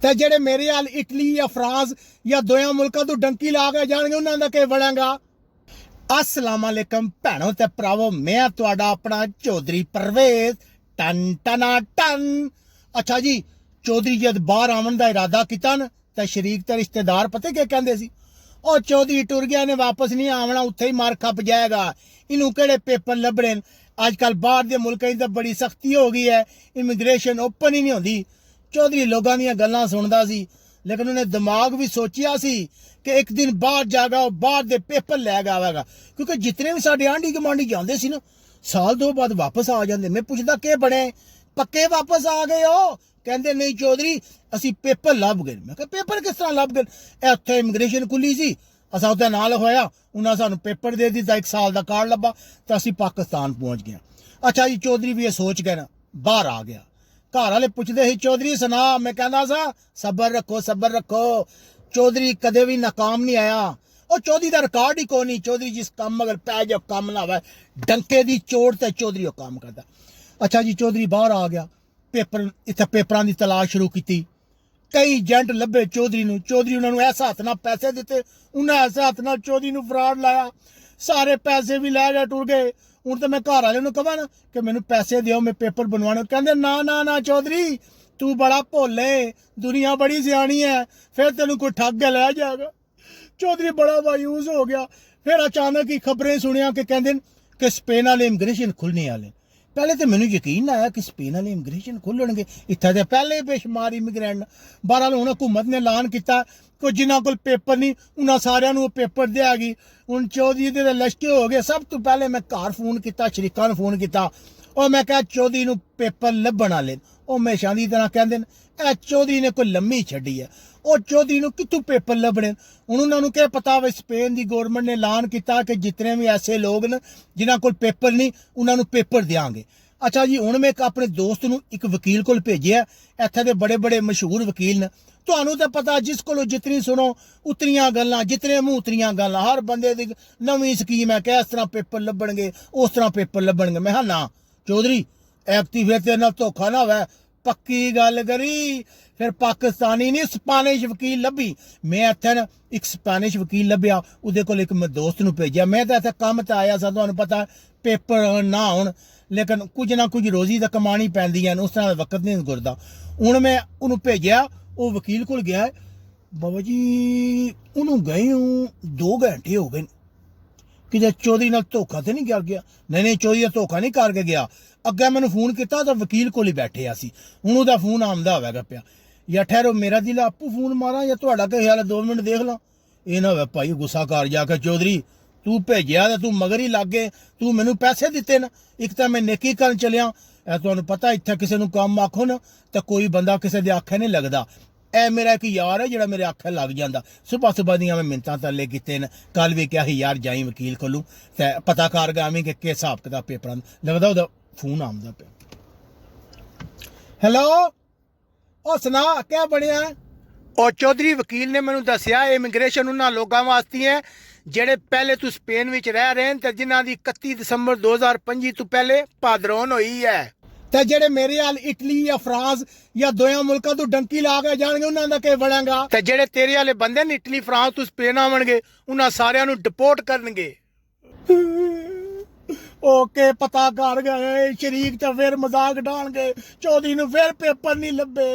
ਤੇ ਜਿਹੜੇ ਮੇਰੇ ਹਾਲ ਇਟਲੀ ਜਾਂ ਫਰਾਂਸ ਜਾਂ ਦੋਹਾਂ ਮੁਲਕਾਂ ਤੋਂ ਡੰਕੀ ਲਾ ਕੇ ਜਾਣਗੇ ਉਹਨਾਂ ਦਾ ਕੀ ਬਣੇਗਾ। अस्सलाम वालेकुम भैनों ते भरावो, मैं तुहाडा अपना चौधरी परवेज टन टना टन। अच्छा जी, चौधरी जद बाहर आवन दा इरादा कीता ना ते शरीक ते रिश्तेदार पता क्या कहंदे सी, ओ चौधरी टुर गया ने वापस नहीं आवना, उत्थे ही मार खप जाएगा, इनू केड़े पेपर लभणे। अजकल बाहर दे मुल्कां च बड़ी सख्ती हो गई है, इमिग्रेशन ओपन ही नहीं होंदी। चौधरी लोगां दियां गल्लां सुनदा सी, लेकिन उन्हें दिमाग भी सोचिया सी कि एक दिन बाहर जाएगा, बाहर दे पेपर लैके आवेगा, क्योंकि जितने भी साडे आंढी गुआंढी जांदे सी ना साल दो बाद वापस आ जाते। मैं पुछदा के बने, पक्के वापस आ गए हो? कहंदे नहीं चौधरी असी पेपर लभ गए। मैं कहा पेपर किस तरह लभ गए? उत्थे इमिग्रेशन खुली सी, असा उत्ते नाल होया, उन्हें सानू पेपर दे दिता, 1 साल का कार्ड लभा तो असी पाकिस्तान पहुंच गए। अच्छा जी, चौधरी भी ये सोच के ना बाहर आ गया। घर वाले पुछदे ही चौधरी सुना, मैं कहना सा सबर रखो सबर रखो। चौधरी कदे भी नाकाम नहीं आया, और चौधरी का रिकॉर्ड ही कोई नहीं। चौधरी जिस काम अगर पै जाओ काम ना हो, डंके की चोट ते चौधरी वो काम करता। अच्छा जी, चौधरी बाहर आ गया, पेपर इत्थे पेपरां की तलाश शुरू की। कई एजेंट लभे चौधरी नूं, चौधरी उन्होंने ऐसा हथ नाल पैसे दिते, उन्हें ऐसे हथ नाल चौधरी नूं फराड लाया, सारे पैसे भी लै गए, टुर गए। हूँ तो मैं घर वाले कहा ना कि मैनू पैसे दिओ, मैं पेपर बनवाने, कहते ना ना ना चौधरी तू बड़ा भोले, दुनिया बड़ी सियाणी है, फिर तेन कोई ठग के लै जाएगा। चौधरी बड़ा मायूस हो गया। फिर अचानक ही खबरें सुनिया कि कहते कि स्पेन वाले इमिग्रेशन खुलने वाले। पहले तो मैनू यकीन आया कि स्पेन वाले इमिग्रेशन खुलणगे, इत्थे तो पहले बेशुमार इमिग्रेंट। बहरहाल हुण हुकूमत ने ऐलान किया कि जिन्हां कोल पेपर नहीं उन्हां सारिआं नूं पेपर देगी। हुण चौधरी दे लश्के हो गए। सब तो पहले मैं घर फोन किया, शरीकां नूं फोन किया, और मैं कहा चौधरी नूं पेपर लभण वाले। वो हमेशा की तरह कहंदे ने चौधरी ने कोई लम्मी छड्डी है, और चौधरी नूं कित्थों पेपर लभणे। हुण उन्हां नूं क्या पता वे स्पेन की गौरमेंट ने ऐलान किया कि जितने भी ऐसे लोग न जिन्हां कोल पेपर नहीं उन्हां नूं पेपर देंगे। अच्छा जी, हुण मैं अपने दोस्त नूं एक वकील कोल भेजिआ, इत्थे दे बड़े बड़े मशहूर वकील न। तुहानूं तो पता जिस कोलों जितनी सुनो उतनियां गल्लां, जितने मुंह उतनियां गल्लां। हर बंदे दी नवीं स्कीम है कि इस तरह पेपर लभणगे, उस तरह पेपर लभणगे। मैं ना चौधरी ऐकती फिर तेरे नाल धोखा ना होवे, पक्की गल करी। फिर पाकिस्तानी नहीं स्पैनिश वकील लभी। मैं इत्थे ना एक स्पैनिश वकील लभ्या, उहदे कोल एक मैं दोस्त नूं भेजिआ। मैं तो इत्थे कम ते आया सा, तुहानूं पता पेपर ना होण, लेकिन कुछ ना कुछ रोजी तो कमानी पैंदी है, उस तरह वक्त नहीं गुजरदा। हुण मैं उन्होंने भेजिआ, वो वकील को गया। बाबा जी उन्होंने गए 2 घंटे हो गए कि चौधरी नाल धोखा तो नहीं कर गया? नहीं चौधरी का धोखा नहीं करके गया। अगे मैंने फोन किया तो वकील को ही बैठे सी, हुण उहदा फोन आंदा होवेगा पिया। या ठहरो मेरा दिल आपू फोन मारा, या तुहाडा क्या ख्याल है 2 मिनट देख ला। ये ना हो भाई गुस्सा कर जाके चौधरी तू भेजिआ तो तू मगर ही लग गए, तू मैनू पैसे दिते ना। एक तो मैं नेकी करन चलिया, तुहानूं पता इत्थे किसी नूं काम आखो ना तो कोई बंदा किसी दे आखे नहीं लगदा। ए मेरा एक यार है जिहड़ा मेरे आखे लग जाता। सुबह सुबह दियां मैं मिन्नतां तरले कीते न, कल भी क्या ही यार जाई वकील कोलों ते पता कर गावी कि हिसाब किताब पेपरां लगदा ओहदा फोन आंदा पिया। हेलो ओ सुना क्या बनिया? और चौधरी वकील ने मैनू दसिया इमिग्रेशन उन्हां लोगां वास्ते है ਜਿਹੜੇ ਪਹਿਲੇ ਤੋਂ ਸਪੇਨ ਵਿੱਚ ਰਹਿ ਰਹੇ ਨੇ ਤੇ ਜਿਨ੍ਹਾਂ ਦੀ 31 ਦਸੰਬਰ 2025 ਤੋਂ ਪਹਿਲੇ ਭਾਦਰੋਨ ਹੋਈ ਹੈ। ਤੇ ਜਿਹੜੇ ਮੇਰੇ ਹਾਲ ਇਟਲੀ ਜਾਂ ਫਰਾਂਸ ਜਾਂ ਦੋਹਾਂ ਮੁਲਕਾਂ ਤੋਂ ਡੰਕੀ ਲਾ ਕੇ ਜਾਣਗੇ ਉਹਨਾਂ ਦਾ ਕੀ ਬਣੇਗਾ। ਤੇ ਜਿਹੜੇ ਤੇਰੇ ਵਾਲੇ ਬੰਦੇ ਨੇ ਇਟਲੀ ਫਰਾਂਸ ਤੋਂ ਸਪੇਨ ਆਵਣਗੇ ਉਹਨਾਂ ਸਾਰਿਆਂ ਨੂੰ ਡਿਪੋਰਟ ਕਰਨਗੇ। ओके पता कर गए शरीक तो फिर मजाक डालणगे, चौधरी नूं फिर पेपर नहीं लभे।